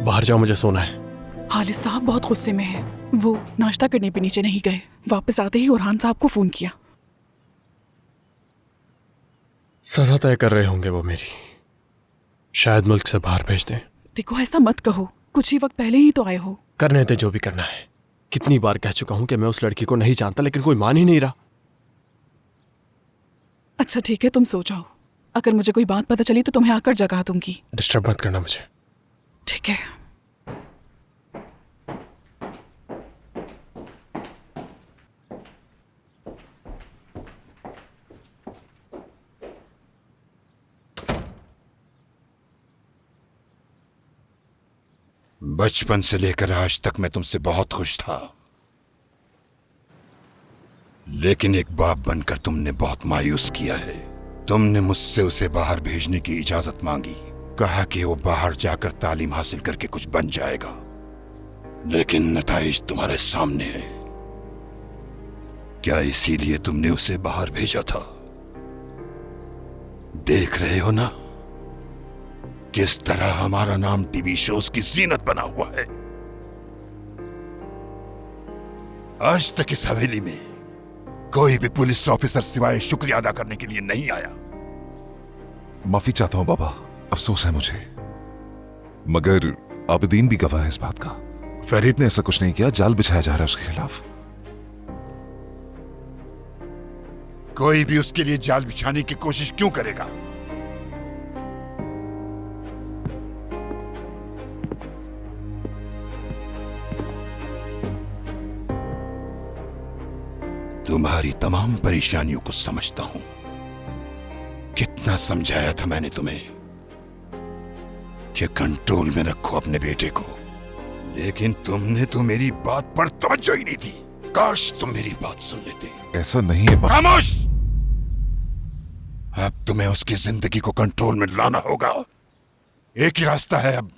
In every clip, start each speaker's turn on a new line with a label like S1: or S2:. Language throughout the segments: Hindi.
S1: बाहर जाओ, मुझे सोना है।
S2: हालिद साहब बहुत गुस्से में हैं। वो नाश्ता करने भी नीचे नहीं गए। वापस आते ही ओरहान साहब को फोन किया।
S1: सजा तय कर रहे होंगे वो मेरी। शायद मुल्क से बाहर भेज दें।
S2: देखो ऐसा मत कहो, कुछ ही वक्त पहले ही तो आए हो।
S1: करने दे जो भी करना है। कितनी बार कह चुका हूं कि मैं उस लड़की को नहीं जानता, लेकिन कोई मान ही नहीं रहा।
S2: अच्छा ठीक है, तुम सो जाओ। अगर मुझे कोई बात पता चली तो तुम्हें आकर जगा दूंगी।
S1: डिस्टर्ब मत करना मुझे।
S2: ठीक है।
S3: बचपन से लेकर आज तक मैं तुमसे बहुत खुश था, लेकिन एक बाप बनकर तुमने बहुत मायूस किया है। तुमने मुझसे उसे बाहर भेजने की इजाजत मांगी, कहा कि वो बाहर जाकर तालीम हासिल करके कुछ बन जाएगा, लेकिन नताइज तुम्हारे सामने है। क्या इसीलिए तुमने उसे बाहर भेजा था? देख रहे हो ना किस तरह हमारा नाम टीवी शोज की जीनत बना हुआ है। आज तक इस हवेली में कोई भी पुलिस ऑफिसर सिवाय शुक्रिया अदा करने के लिए नहीं आया।
S4: माफी चाहता हूं बाबा, अफसोस है मुझे, मगर आबिदीन भी गवाह है इस बात का। फरीद ने ऐसा कुछ नहीं किया, जाल बिछाया जा रहा है उसके खिलाफ।
S3: कोई भी उसके लिए जाल बिछाने की कोशिश क्यों करेगा? तुम्हारी तमाम परेशानियों को समझता हूं। कितना समझाया था मैंने तुम्हें कि कंट्रोल में रखो अपने बेटे को, लेकिन तुमने तो मेरी बात पर तवज्जो ही नहीं दी। काश तुम मेरी बात सुन लेते।
S4: ऐसा नहीं है बाबा।
S3: खामोश! अब तुम्हें उसकी जिंदगी को कंट्रोल में लाना होगा। एक ही रास्ता है अब,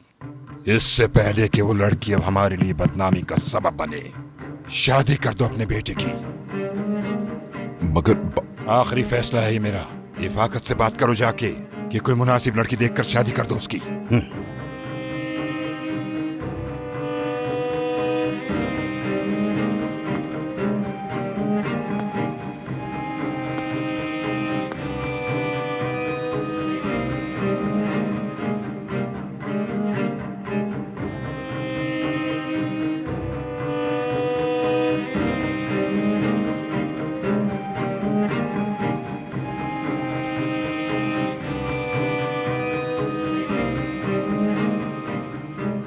S3: इससे पहले कि वो लड़की अब हमारे लिए बदनामी का सबब बने। शादी कर दो अपने बेटे की।
S4: मगर
S3: आखिरी फैसला है ये मेरा। इफाकत से बात करो जाके कि कोई मुनासिब लड़की देखकर शादी कर दो उसकी।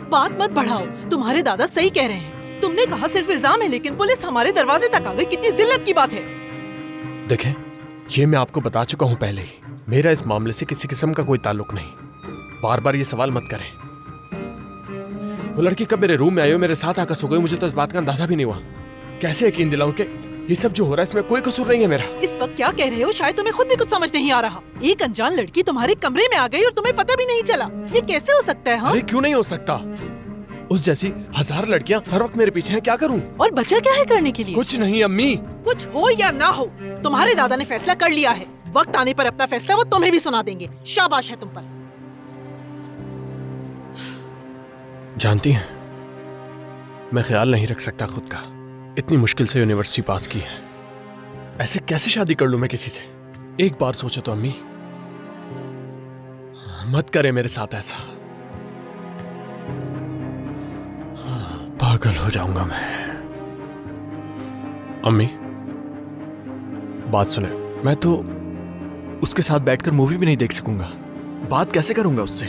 S5: बात मत बढ़ाओ, तुम्हारे दादा सही कह रहे हैं। तुमने कहा सिर्फ इल्जाम है, लेकिन पुलिस हमारे दरवाजे तक आ गई। कितनी जिल्लत की बात है।
S1: देखें, ये मैं आपको बता चुका हूं पहले ही। मेरा इस मामले से किसी किस्म का कोई ताल्लुक नहीं। बार बार ये सवाल मत करें। वो लड़की कब मेरे रूम में आई और मेरे साथ आकर सो गई, मुझे तो इस बात का अंदाजा भी नहीं हुआ। कैसे यकीन दिलाऊं कि ये सब जो हो रहा है इसमें कोई कसूर नहीं है मेरा।
S5: इस वक्त क्या कह रहे हो? शायद तुम्हें खुद भी कुछ समझ नहीं आ रहा। एक अनजान लड़की तुम्हारे कमरे में आ गई और तुम्हें पता भी नहीं चला। ये कैसे हो सकता है? हाँ?
S1: अरे क्यों नहीं हो सकता? उस जैसी 1000 लड़कियां हर वक्त मेरे पीछे हैं, क्या करूं?
S5: और बचा क्या है करने के लिए?
S1: कुछ नहीं अम्मी।
S5: कुछ हो या ना हो, तुम्हारे दादा ने फैसला कर लिया है। वक्त आने पर अपना फैसला वो तुम्हें भी सुना देंगे। शाबाश है तुम पर।
S1: जानती हैं, मैं ख्याल नहीं रख सकता खुद का। इतनी मुश्किल से यूनिवर्सिटी पास की है, ऐसे कैसे शादी कर लूं मैं किसी से? एक बार सोचो तो अम्मी, मत करे मेरे साथ ऐसा। पागल हो जाऊंगा मैं। अम्मी बात सुने, मैं तो उसके साथ बैठकर मूवी भी नहीं देख सकूंगा। बात कैसे करूंगा उससे?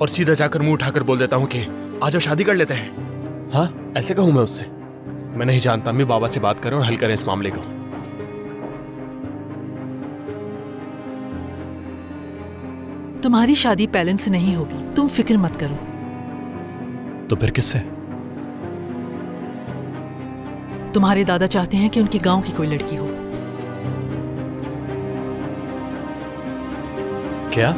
S1: और सीधा जाकर मुंह उठाकर बोल देता हूं कि आ जाओ शादी कर लेते हैं। हाँ, ऐसे कहूं मैं उससे? मैं नहीं जानता। अम्मी बाबा से बात करें और हल करें इस मामले को।
S5: तुम्हारी शादी पैलेस से नहीं होगी, तुम फिक्र मत करो।
S1: तो फिर किससे?
S5: तुम्हारे दादा चाहते हैं कि उनके गांव की कोई लड़की हो।
S1: क्या?